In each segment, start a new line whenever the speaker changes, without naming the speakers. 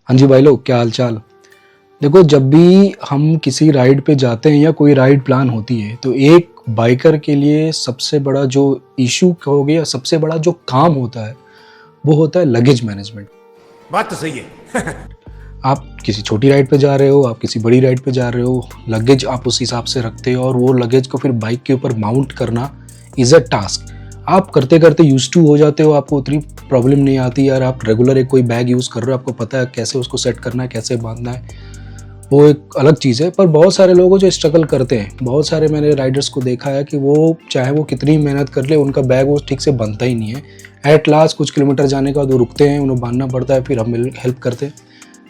हाँ जी भाई लोग, क्या हाल चाल। देखो, जब भी हम किसी राइड पे जाते हैं या कोई राइड प्लान होती है तो एक बाइकर के लिए सबसे बड़ा जो इशू कहोगे या सबसे बड़ा जो काम होता है वो होता है लगेज मैनेजमेंट।
बात तो सही है।
आप किसी छोटी राइड पे जा रहे हो, आप किसी बड़ी राइड पे जा रहे हो, लगेज आप उस हिसाब से रखते हो और वो लगेज को फिर बाइक के ऊपर माउंट करना इज़ अ टास्क। आप करते करते यूज टू हो जाते हो, आपको उतनी प्रॉब्लम नहीं आती यार। आप रेगुलर एक कोई बैग यूज़ कर रहे हो, आपको पता है कैसे उसको सेट करना है, कैसे बांधना है, वो एक अलग चीज़ है। पर बहुत सारे लोग जो स्ट्रगल करते हैं, बहुत सारे मैंने राइडर्स को देखा है कि वो चाहे वो कितनी मेहनत कर ले, उनका बैग वो ठीक से बनता ही नहीं है। एट लास्ट कुछ किलोमीटर जाने के बाद वो रुकते हैं, उन्हें बांधना पड़ता है, फिर हम हेल्प करते हैं।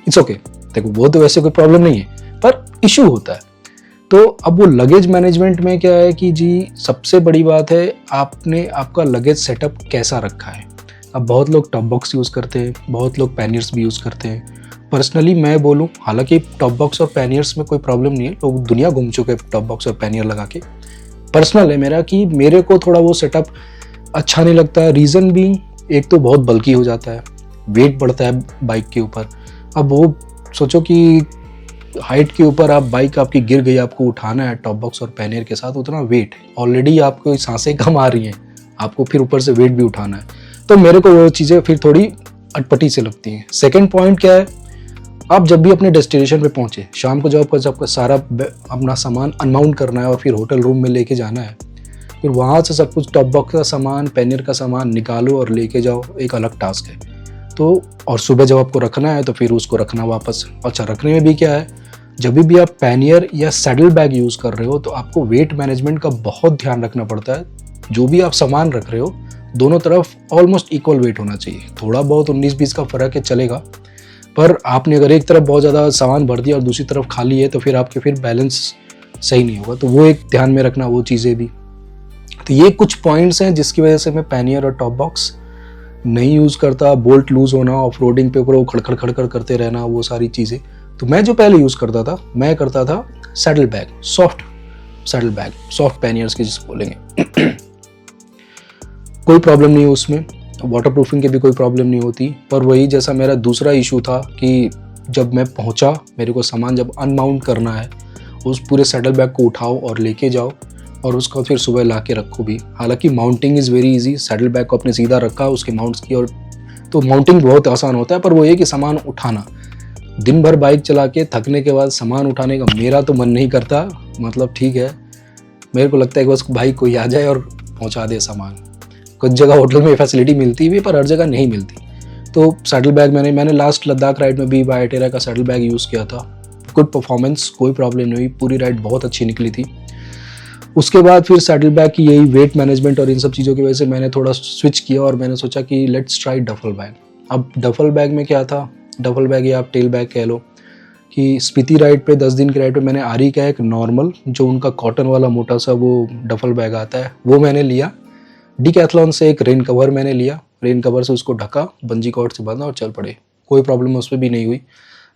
इट्स ओके, देखो वो तो वैसे कोई प्रॉब्लम नहीं है, पर इशू होता है। तो अब वो लगेज मैनेजमेंट में क्या है कि जी सबसे बड़ी बात है आपने आपका लगेज सेटअप कैसा रखा है। अब बहुत लोग टॉप बॉक्स यूज़ करते हैं, बहुत लोग पैनियर्स भी यूज़ करते हैं। पर्सनली मैं बोलूँ, हालांकि टॉप बॉक्स और पैनियर्स में कोई प्रॉब्लम नहीं है, लोग दुनिया घूम चुके हैं टॉप बॉक्स और पैनियर लगा के। पर्सनल है मेरा कि मेरे को थोड़ा वो सेटअप अच्छा नहीं लगता है। रीज़न भी, एक तो बहुत बल्की हो जाता है, वेट बढ़ता है बाइक के ऊपर। अब वो सोचो कि हाइट के ऊपर आप बाइक आपकी गिर गई, आपको उठाना है टॉप बॉक्स और पैनियर के साथ, उतना वेट ऑलरेडी आपको सांसें कम आ रही हैं, आपको फिर ऊपर से वेट भी उठाना है। तो मेरे को वो चीज़ें फिर थोड़ी अटपटी से लगती हैं। सेकंड पॉइंट क्या है, आप जब भी अपने डेस्टिनेशन पे पहुंचे, शाम को जब आपका सारा अपना सामान अनमाउंट करना है और फिर होटल रूम में लेके जाना है, फिर वहाँ से सब कुछ टॉप बॉक्स का सामान, पैनियर का सामान निकालो और लेके जाओ, एक अलग टास्क है। तो और सुबह जब आपको रखना है तो फिर उसको रखना वापस। अच्छा, रखने में भी क्या है, जब भी आप पैनियर या सैडल बैग यूज़ कर रहे हो तो आपको वेट मैनेजमेंट का बहुत ध्यान रखना पड़ता है। जो भी आप सामान रख रहे हो, दोनों तरफ ऑलमोस्ट इक्वल वेट होना चाहिए। थोड़ा बहुत 19-20 का फ़र्क है चलेगा, पर आपने अगर एक तरफ बहुत ज़्यादा सामान भर दिया और दूसरी तरफ खाली है तो फिर आपके फिर बैलेंस सही नहीं होगा। तो वो एक ध्यान में रखना, वो चीज़ें भी। तो ये कुछ पॉइंट्स हैं जिसकी वजह से मैं पैनियर और टॉप बॉक्स नहीं यूज़ करता। बोल्ट लूज़ होना, ऑफ रोडिंग पे ऊपर वो खड़खड़ खड़खड़ करते रहना, वो सारी चीज़ें। तो मैं जो पहले यूज़ करता था, मैं करता था saddle bag, soft saddle bag, soft panniers की जिसको बोलेंगे। कोई प्रॉब्लम नहीं है उसमें, वाटर प्रूफिंग की भी कोई प्रॉब्लम नहीं होती। पर वही जैसा मेरा दूसरा इशू था कि जब मैं पहुंचा, मेरे को सामान जब अनमाउंट करना है, उस पूरे सैडल बैग को उठाओ और लेके जाओ और उसका फिर सुबह ला के रखो भी। हालांकि mounting is very easy, saddle bag को अपने सीधा रखा, उसके माउंट्स की, और तो माउंटिंग बहुत आसान होता है। पर वो ये कि सामान उठाना, दिन भर बाइक चला के थकने के बाद सामान उठाने का मेरा तो मन नहीं करता। मतलब ठीक है, मेरे को लगता है कि बस भाई कोई आ जाए और पहुंचा दे सामान। कुछ जगह होटल में फैसिलिटी मिलती भी, पर हर जगह नहीं मिलती। तो सैडल बैग मैंने लास्ट लद्दाख राइड में भी वायाटेरा का सैडल बैग यूज़ किया था। गुड परफॉर्मेंस, कोई प्रॉब्लम नहीं हुई, पूरी राइड बहुत अच्छी निकली थी। उसके बाद फिर सैडल बैग की यही वेट मैनेजमेंट और इन सब चीज़ों की वजह से मैंने थोड़ा स्विच किया और मैंने सोचा कि लेट्स ट्राई डफल बैग। अब डफल बैग में क्या था, डफल बैग या आप टेल बैग कह लो, कि स्पीति राइड पे 10 दिन की राइड पे मैंने आरी का एक नॉर्मल जो उनका कॉटन वाला मोटा सा वो डफल बैग आता है, वो मैंने लिया। डिकैथलॉन से एक रेन कवर मैंने लिया, रेन कवर से उसको ढका, बंजी कॉर्ड से बांधा और चल पड़े। कोई प्रॉब्लम उस पर भी नहीं हुई।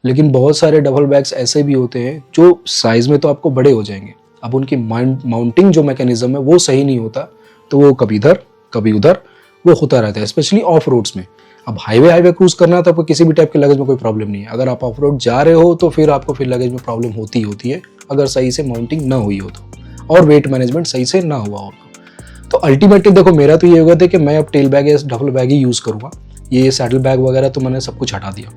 लेकिन बहुत सारे डबल बैग्स ऐसे भी होते हैं जो साइज़ में तो आपको बड़े हो जाएंगे, अब उनकी माउंटिंग जो मैकेनिज्म है वो सही नहीं होता, तो वो कभी इधर कभी उधर वो होता रहता है, स्पेशली ऑफ रोड्स में। अब हाईवे क्रूज करना है तो आपको किसी भी टाइप के लगेज में कोई प्रॉब्लम नहीं है। अगर आप ऑफ रोड जा रहे हो तो फिर आपको फिर लगेज में प्रॉब्लम होती है, अगर सही से माउंटिंग ना हुई हो तो, और वेट मैनेजमेंट सही से ना हुआ हो तो अल्टीमेटली देखो मेरा तो ये होगा था कि मैं अब टेल बैग या डबल बैग ही यूज़ करूँगा। ये सैडल बैग वगैरह तो मैंने सब कुछ हटा दिया।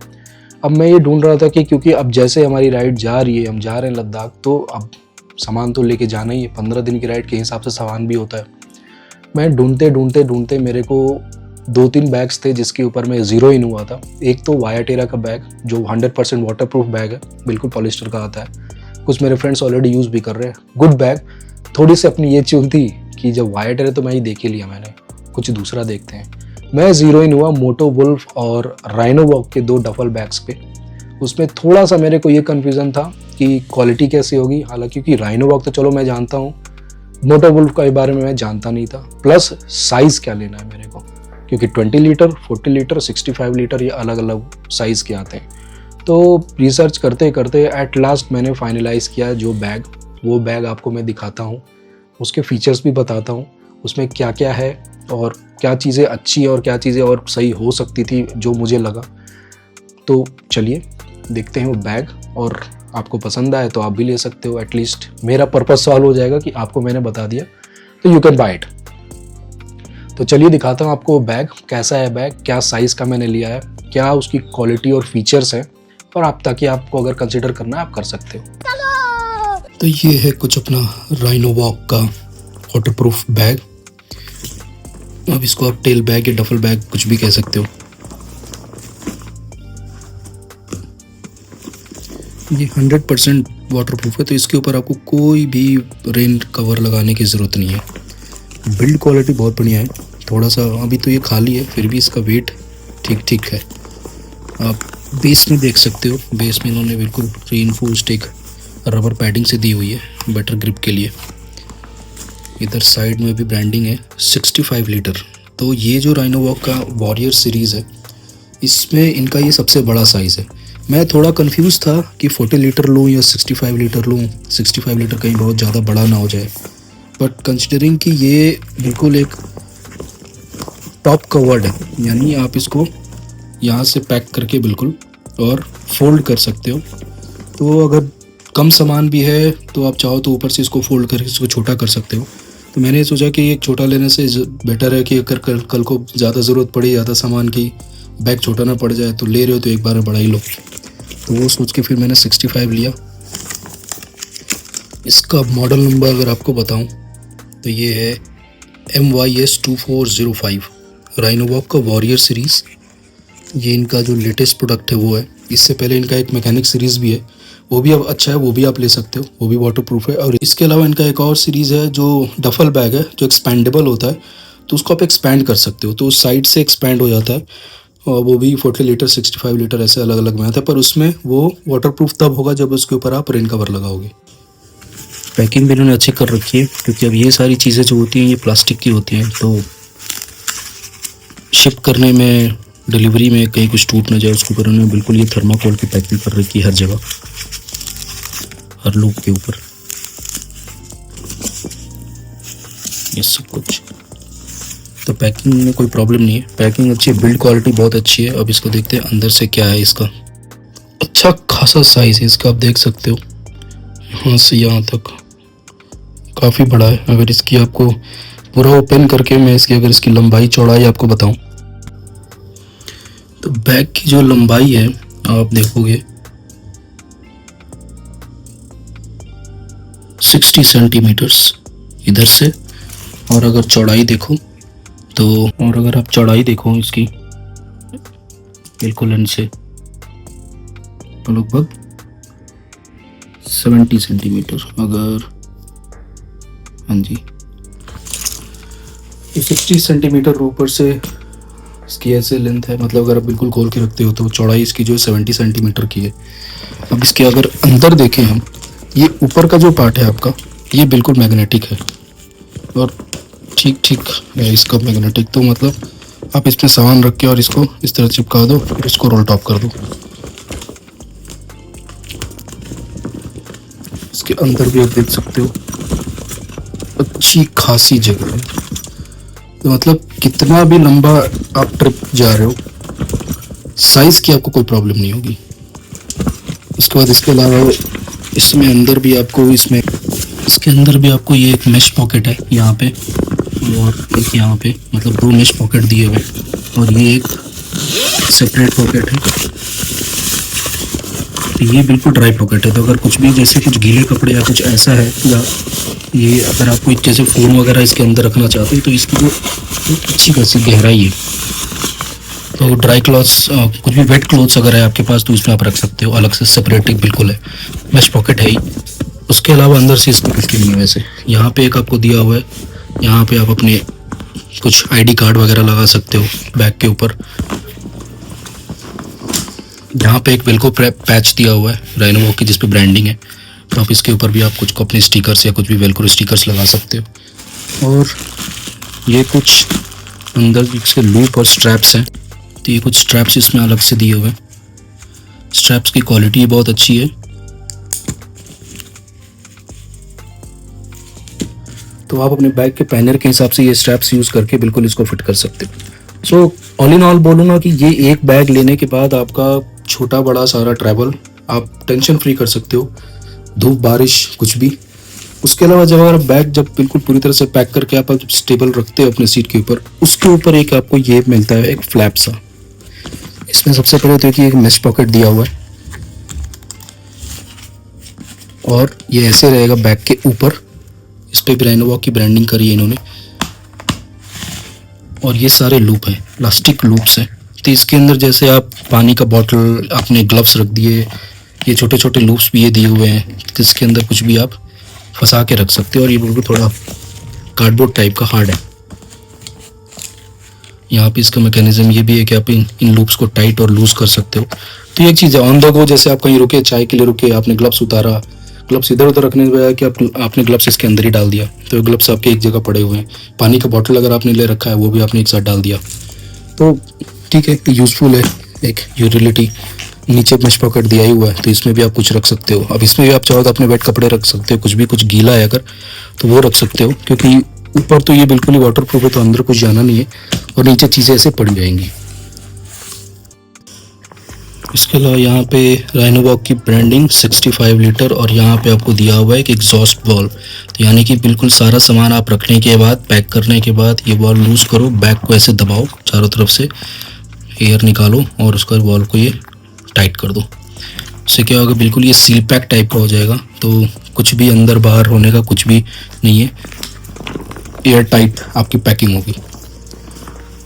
अब मैं ये ढूंढ रहा था कि क्योंकि अब जैसे हमारी राइड जा रही है, हम जा रहे हैं लद्दाख, तो अब सामान तो लेके जाना ही है। 15 दिन की राइड के हिसाब से सामान भी होता है। मैं ढूंढते मेरे को 2-3 बैग्स थे जिसके ऊपर मैं ज़ीरो इन हुआ था। एक तो वायाटेरा का बैग जो 100% वाटर प्रूफ बैग है, बिल्कुल पॉलिस्टर का आता है। कुछ मेरे फ्रेंड्स ऑलरेडी यूज़ भी कर रहे हैं, गुड बैग। थोड़ी सी अपनी ये चूल थी कि जब वायाटेरा तो मैं ही देख ही लिया, मैंने कुछ दूसरा देखते हैं। मैं ज़ीरो इन हुआ मोटो वुल्फ और राइनो वॉक के 2 डफल बैग्स पे। उसमें थोड़ा सा मेरे को ये कन्फ्यूज़न था कि क्वालिटी कैसी होगी। हालांकि क्योंकि राइनो वॉक तो चलो मैं जानता हूँ, मोटो वुल्फ के बारे में मैं जानता नहीं था। प्लस साइज़ क्या लेना है मेरे को, क्योंकि 20 लीटर, 40 लीटर, 65 लीटर ये अलग अलग साइज़ के आते हैं। तो रिसर्च करते करते एट लास्ट मैंने फाइनलाइज़ किया जो बैग, वो बैग आपको मैं दिखाता हूँ, उसके फीचर्स भी बताता हूँ, उसमें क्या क्या है और क्या चीज़ें अच्छी और क्या चीज़ें और सही हो सकती थी जो मुझे लगा। तो चलिए देखते हैं वो बैग, और आपको पसंद आए तो आप भी ले सकते हो। एटलीस्ट मेरा पर्पस सॉल्व हो जाएगा कि आपको मैंने बता दिया, तो यू कैन बाय इट। तो चलिए दिखाता हूँ आपको बैग कैसा है, बैग क्या साइज़ का मैंने लिया है, क्या उसकी क्वालिटी और फीचर्स हैं, और आप ताकि आपको अगर कंसिडर करना है आप कर सकते हो। तो ये है कुछ अपना राइनोवॉक का वाटरप्रूफ बैग। अब इसको आप टेल बैग या डफल बैग कुछ भी कह सकते हो। ये 100% वाटरप्रूफ है, तो इसके ऊपर आपको कोई भी रेन कवर लगाने की ज़रूरत नहीं है। बिल्ड क्वालिटी बहुत बढ़िया है। थोड़ा सा अभी तो ये खाली है, फिर भी इसका वेट ठीक ठीक है। आप बेस में देख सकते हो, बेस में इन्होंने बिल्कुल रीइंफोर्स्ड एक रबर पैडिंग से दी हुई है बेटर ग्रिप के लिए। इधर साइड में भी ब्रांडिंग है 65 लीटर। तो ये जो राइनोवॉक का वॉरियर सीरीज़ है, इसमें इनका ये सबसे बड़ा साइज़ है। मैं थोड़ा कंफ्यूज था कि 40 लीटर लूँ या 65 लीटर लूँ। 65 लीटर कहीं बहुत ज़्यादा बड़ा ना हो जाए, बट कंसिडरिंग कि ये बिल्कुल एक टॉप कवर्ड है, यानी आप इसको यहाँ से पैक करके बिल्कुल और फोल्ड कर सकते हो। तो अगर कम सामान भी है तो आप चाहो तो ऊपर से इसको फोल्ड करके इसको छोटा कर सकते हो। तो मैंने सोचा कि एक छोटा लेने से बेटर है कि अगर कल को ज़्यादा ज़रूरत पड़े, ज़्यादा सामान की, बैग छोटा ना पड़ जाए, तो ले रहे हो तो एक बार में बड़ा ही लो। तो वो सोच के फिर मैंने 65 लिया। इसका मॉडल नंबर अगर आपको बताऊं तो ये है MYS 2405 राइनोवॉक का वॉरियर सीरीज़। ये इनका जो लेटेस्ट प्रोडक्ट है वो है। इससे पहले इनका एक मैकेनिक सीरीज़ भी है, वो भी अब अच्छा है, वो भी आप ले सकते हो, वो भी वाटरप्रूफ है। और इसके अलावा इनका एक और सीरीज़ है जो डफल बैग है, जो एक्सपैंडेबल होता है, तो उसको आप एक्सपैंड कर सकते हो, तो साइड से एक्सपैंड हो जाता है। और वो भी 40 लीटर 65 लीटर ऐसे अलग अलग में आता है, पर उसमें वो वाटरप्रूफ तब होगा जब उसके ऊपर आप रेन कवर लगाओगे। पैकिंग भी इन्होंने अच्छी कर रखी है, क्योंकि अब ये सारी चीज़ें जो होती हैं ये प्लास्टिक की होती हैं, तो शिप करने में, डिलीवरी में कहीं कुछ टूट ना जाए उसके ऊपर उन्होंने बिल्कुल ये थर्माकोल की पैकिंग कर रखी है हर जगह, हर लूप के ऊपर, ये सब कुछ। तो पैकिंग में कोई प्रॉब्लम नहीं है, पैकिंग अच्छी है, बिल्ड क्वालिटी बहुत अच्छी है। अब इसको देखते हैं अंदर से क्या है। इसका अच्छा खासा साइज़ है इसका, आप देख सकते हो यहाँ से यहाँ तक काफ़ी बड़ा है। अगर इसकी आपको पूरा ओपन करके मैं इसकी अगर इसकी लंबाई चौड़ाई आपको बताऊं, तो बैग की जो लंबाई है आप देखोगे 60 सेंटीमीटर्स इधर से, और अगर चौड़ाई देखो तो, और अगर आप चौड़ाई देखो इसकी बिल्कुल एंड से तो लगभग 70 सेंटीमीटर। अगर हाँ जी, 60 सेंटीमीटर ऊपर से इसकी ऐसे लेंथ है, मतलब अगर आप बिल्कुल खोल के रखते हो तो चौड़ाई इसकी जो 70 सेंटीमीटर की है। अब इसके अगर अंदर देखें हम, ये ऊपर का जो पार्ट है आपका, ये बिल्कुल मैग्नेटिक है और ठीक ठीक है इसका मैग्नेटिक। तो मतलब आप इसमें सामान रख के और इसको इस तरह चिपका दो, फिर इसको रोल टॉप कर दो। इसके अंदर भी आप देख सकते हो अच्छी खासी जगह है, तो मतलब कितना भी लंबा आप ट्रिप जा रहे हो, साइज की आपको कोई प्रॉब्लम नहीं होगी। उसके बाद इसके अलावा इसमें अंदर भी आपको इसके अंदर भी आपको ये एक मेश पॉकेट है यहाँ पे, और एक यहाँ पे, मतलब 2 मेश पॉकेट दिए हुए, और ये एक सेपरेट पॉकेट है। तो ये बिल्कुल ड्राई पॉकेट है, तो अगर कुछ भी जैसे कुछ गीले कपड़े या कुछ ऐसा है, या ये अगर आप कोई जैसे फ़ोन वगैरह इसके अंदर रखना चाहते हो, तो इसकी जो अच्छी खासी गहराई है, तो ड्राई क्लॉथ्स, कुछ भी वेट क्लॉथ्स अगर है आपके पास तो इसमें आप रख सकते हो, अलग से सेपरेट बिल्कुल है, मेश पॉकेट है ही। उसके अलावा अंदर से इसकी कुछ नहीं है वैसे। यहाँ पे एक आपको दिया हुआ है, यहाँ पे आप अपने कुछ आईडी कार्ड वगैरह लगा सकते हो बैग के ऊपर। यहाँ पे एक वेल्क्रो पैच दिया हुआ है राइनोवॉक की, जिस पे ब्रांडिंग है, तो आप इसके ऊपर भी आप कुछ अपने स्टिकर्स या कुछ भी वेल्क्रो स्टिकर्स लगा सकते हो। और ये कुछ अंदर इसके लूप और स्ट्रैप्स हैं, तो ये कुछ स्ट्रैप्स इसमें अलग से दिए हुए हैं। स्ट्रैप्स की क्वालिटी बहुत अच्छी है, तो आप अपने बैग के पैनर के हिसाब से ये स्ट्रैप्स यूज़ करके बिल्कुल इसको फिट कर सकते हो। सो ऑल इन ऑल बोलूँगा कि ये एक बैग लेने के बाद आपका छोटा बड़ा सारा ट्रैवल आप टेंशन फ्री कर सकते हो, धूप बारिश कुछ भी। उसके अलावा जब अगर बैग जब बिल्कुल पूरी तरह से पैक करके आप जब स्टेबल रखते हो अपने सीट के ऊपर, उसके ऊपर एक आपको ये मिलता है एक फ्लैप सा। इसमें सबसे पहले तो एक मेश पॉकेट दिया हुआ है और ये ऐसे रहेगा बैग के ऊपर। इस पे भी राइनोवॉक की ब्रांडिंग करी है इन्होंने। और ये सारे लूप हैं, प्लास्टिक लूप्स हैं। तो इसके अंदर जैसे आप पानी का बॉटल, आपने ग्लव्स रख दिए, ये छोटे छोटे लूप्स भी ये दिए हुए हैं, तो इसके अंदर कुछ भी आप फंसा के रख सकते हो। और ये बिल्कुल थोड़ा कार्डबोर्ड टाइप का हार्ड है। यहाँ पे इसका मैकेनिज्म ये भी है कि आप इन लूप्स को टाइट और लूज कर सकते हो। तो ये एक चीज़ है ऑन द गो, जैसे आप कहीं रुके, चाय के लिए रुके, आपने ग्लव्स उतारा, ग्लव्स इधर उधर रखने के बजाय कि आपने ग्लव्स इसके अंदर ही डाल दिया, तो ग्लव्स आपके एक जगह पड़े हुए हैं। पानी का बॉटल अगर आपने ले रखा है वो भी आपने एक साथ डाल दिया, तो ठीक है, यूज़फुल है, एक यूटिलिटी। नीचे मेश पॉकेट दिया ही हुआ है, तो इसमें भी आप कुछ रख सकते हो। अब इसमें भी आप चाहो तो अपने वेट कपड़े रख सकते हो, कुछ गीला है अगर तो वो रख सकते हो, क्योंकि ऊपर तो ये बिल्कुल ही वाटर प्रूफ है, तो अंदर कुछ जाना नहीं है और नीचे चीज़ें ऐसे पड़ जाएंगी। इसके अलावा यहाँ पे राइनोवॉक की ब्रांडिंग 65 लीटर और यहाँ पे आपको दिया हुआ है एक एग्जॉस्ट वॉल्व। तो यानी कि बिल्कुल सारा सामान आप रखने के बाद, पैक करने के बाद ये वॉल्व लूज करो, बैग को ऐसे दबाओ, चारों तरफ से एयर निकालो और उसका वॉल्व को ये टाइट कर दो। इससे क्या होगा, बिल्कुल ये सील पैक टाइप का हो जाएगा, तो कुछ भी अंदर बाहर होने का कुछ भी नहीं है, एयर टाइट आपकी पैकिंग होगी।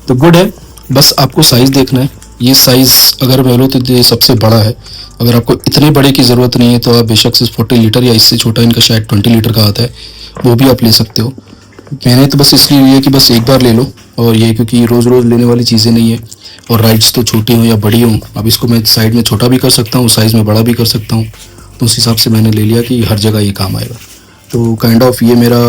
तो गुड है, बस आपको साइज़ देखना है। ये साइज़ अगर मैं लो तो ये सबसे बड़ा है। अगर आपको इतने बड़े की ज़रूरत नहीं है तो आप बेशक से 40 लीटर या इससे छोटा, इनका शायद 20 लीटर का आता है, वो भी आप ले सकते हो। मैंने तो बस इसलिए लिया कि बस एक बार ले लो, और ये क्योंकि रोज़ रोज़ लेने वाली चीज़ें नहीं है, और राइड्स तो छोटी हों या बड़ी हों, अब इसको मैं साइड में छोटा भी कर सकता हूँ, साइज़ में बड़ा भी कर सकता हूँ, तो उस हिसाब से मैंने ले लिया कि हर जगह ये काम आएगा। तो काइंड ऑफ ये मेरा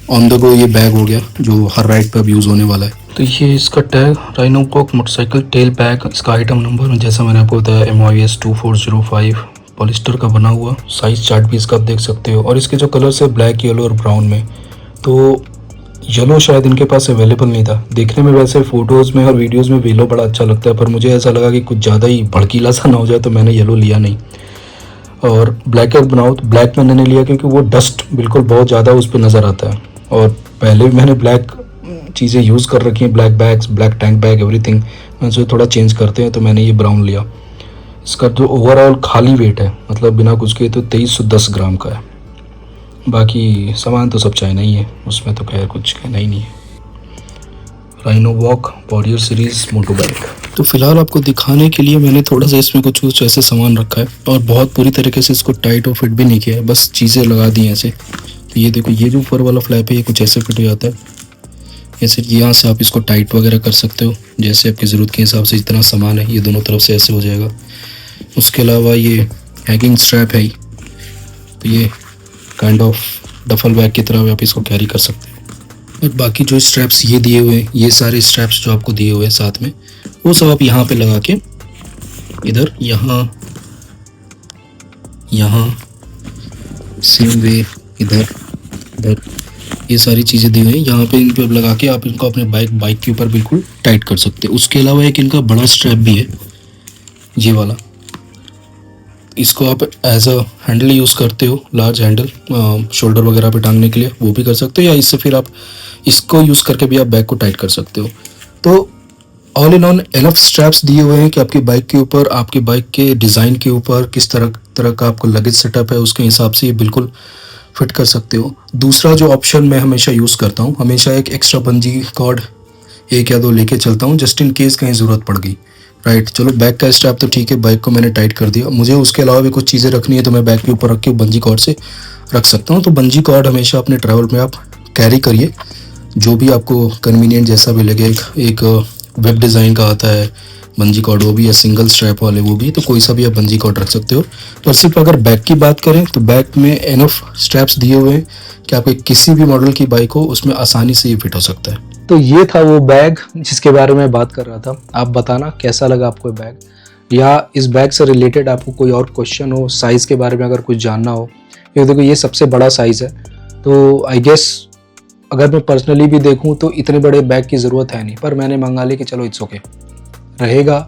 ऑन द गो ये बैग हो गया जो हर राइड पर अब यूज़ होने वाला है। तो ये इसका टैग राइनोवॉक मोटरसाइकिल टेल बैग, इसका आइटम नंबर जैसा मैंने आपको बताया MYS 2405, पॉलिस्टर का बना हुआ। साइज़ चार्ट भी इसका आप देख सकते हो। और इसके जो कलर्स है ब्लैक, येलो और ब्राउन में, तो येलो शायद इनके पास अवेलेबल नहीं था। देखने में वैसे फ़ोटोज़ में और वीडियोज़ में येलो बड़ा अच्छा लगता है, पर मुझे ऐसा लगा कि कुछ ज़्यादा ही भड़कीला सा ना हो जाए, तो मैंने येलो लिया नहीं। और ब्लैक और बनाओ तो ब्लैक मैंने लिया क्योंकि वो डस्ट बिल्कुल बहुत ज़्यादा उस पर नज़र आता है, और पहले भी मैंने ब्लैक चीज़ें यूज़ कर रखी हैं, black bags, black tank bag, everything. मैंने सोचा थोड़ा चेंज करते हैं, तो मैंने ये ब्राउन लिया। इसका जो ओवरऑल खाली वेट है, मतलब बिना कुछ किए, तो 2310 ग्राम का है। बाकी सामान तो सब चाइना ही है, उसमें तो खैर कुछ कहना ही नहीं है। राइनोवॉक वॉरियर सीरीज़ मोटो बाइक। तो फिलहाल आपको दिखाने के लिए मैंने थोड़ा सा इसमें कुछ ऐसे सामान रखा है, और बहुत पूरी तरीके से इसको टाइट और फिट भी नहीं किया है, बस चीज़ें लगा दी हैं ऐसे। तो ये देखो, ये जो ऊपर वाला फ्लैप है ये कुछ ऐसे फिट हो जाता है, ऐसे यहाँ से आप इसको टाइट वगैरह कर सकते हो, जैसे आपकी ज़रूरत के हिसाब से। जितना सामान है ये दोनों तरफ से ऐसे हो जाएगा। उसके अलावा ये हैंगिंग स्ट्रैप है, तो ये काइंड ऑफ डफल बैग की तरह आप इसको कैरी कर सकते हो। और बाकी जो स्ट्रैप्स ये दिए हुए हैं, ये सारे स्ट्रैप्स जो आपको दिए हुए हैं साथ में, वो सब आप यहाँ पे लगा के इधर, यहाँ सेम वे, इधर ये सारी चीज़ें दी हुई हैं। यहाँ पे इन पर लगा के आप इनको अपने बाइक के ऊपर बिल्कुल टाइट कर सकते हैं। उसके अलावा एक इनका बड़ा स्ट्रैप भी है, ये वाला। इसको आप एज अ हैंडल यूज़ करते हो, लार्ज हैंडल शोल्डर वगैरह पे टांगने के लिए, वो भी कर सकते हो, या इससे फिर आप इसको यूज़ करके भी आप बैग को टाइट कर सकते हो। तो all in all enough straps दिए हुए हैं कि आपकी बाइक के ऊपर, आपके बाइक के डिज़ाइन के ऊपर किस तरह का आपको लगेज सेटअप है, उसके हिसाब से ये बिल्कुल फिट कर सकते हो। दूसरा जो ऑप्शन मैं हमेशा यूज़ करता हूँ, हमेशा एक एक्स्ट्रा बंजी कॉर्ड 1 या 2 लेके चलता हूँ, जस्ट इन केस कहीं ज़रूरत पड़ गई। राइट, चलो बैग का स्ट्रैप तो ठीक है, बाइक को मैंने टाइट कर दिया, मुझे उसके अलावा भी कुछ चीज़ें रखनी है, तो मैं बैग के ऊपर रख के बंजी कॉर्ड से रख सकता हूँ। तो बंजी कॉर्ड हमेशा अपने ट्रैवल में आप कैरी करिए, जो भी आपको कन्वीनियंट जैसा भी लगे। एक वेब डिज़ाइन का आता है बंजी कॉर्ड, वो भी है सिंगल स्ट्रैप वाले, वो भी, तो कोई सा भी आप बंजी कॉर्ड रख सकते हो। और सिर्फ अगर बैग की बात करें तो बैग में एनफ स्ट्रैप्स दिए हुए हैं कि आपके किसी भी मॉडल की बाइक हो उसमें आसानी से ये फिट हो सकता है। तो ये था वो बैग जिसके बारे में बात कर रहा था। आप बताना कैसा लगा आपको बैग, या इस बैग से रिलेटेड आपको कोई और क्वेश्चन हो, साइज़ के बारे में अगर कुछ जानना हो। ये देखो, ये सबसे बड़ा साइज़ है, तो आई गेस अगर मैं पर्सनली भी देखूं तो इतने बड़े बैग की ज़रूरत है नहीं, पर मैंने मंगा ली कि चलो इट्स ओके, रहेगा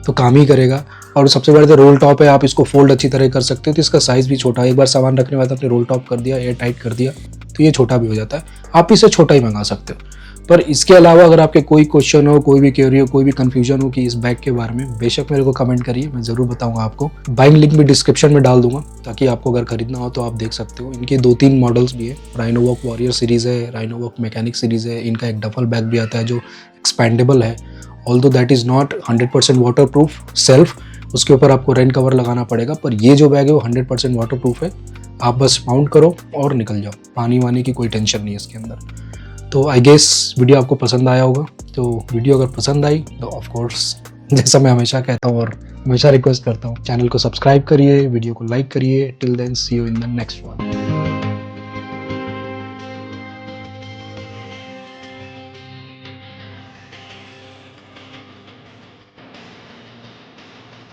तो काम ही करेगा। और सबसे बड़े तो रोल टॉप है, आप इसको फोल्ड अच्छी तरह कर सकते हो, तो इसका साइज़ भी छोटा है। एक बार सामान रखने के बाद आपने रोल टॉप कर दिया, एयर टाइट कर दिया, तो ये छोटा भी हो जाता है। आप इसे छोटा ही मंगा सकते हो। पर इसके अलावा अगर आपके कोई क्वेश्चन हो, कोई भी क्वेरी हो, कोई भी कंफ्यूजन हो कि इस बैग के बारे में, बेशक मेरे को कमेंट करिए, मैं ज़रूर बताऊंगा आपको। बाइंग लिंक भी डिस्क्रिप्शन में डाल दूंगा, ताकि आपको अगर खरीदना हो तो आप देख सकते हो। इनके 2-3 मॉडल्स भी है, राइनोवॉक वॉरियर सीरीज़ है, राइनोवॉक मैकेनिक सीरीज़ है। इनका एक डफल बैग भी आता है जो एक्सपेंडेबल है, although that is not 100% water proof self, उसके ऊपर आपको रेन कवर लगाना पड़ेगा। पर ये जो बैग है वो 100% वाटर प्रूफ है। आप बस माउंट करो और निकल जाओ, पानी वानी की कोई टेंशन नहीं है इसके अंदर। तो आई गेस वीडियो आपको पसंद आया होगा। तो वीडियो अगर पसंद आई तो ऑफ कोर्स, जैसा मैं हमेशा कहता हूँ और हमेशा रिक्वेस्ट करता हूँ, चैनल को सब्सक्राइब करिए, वीडियो को लाइक करिए। Till then see you in the next one.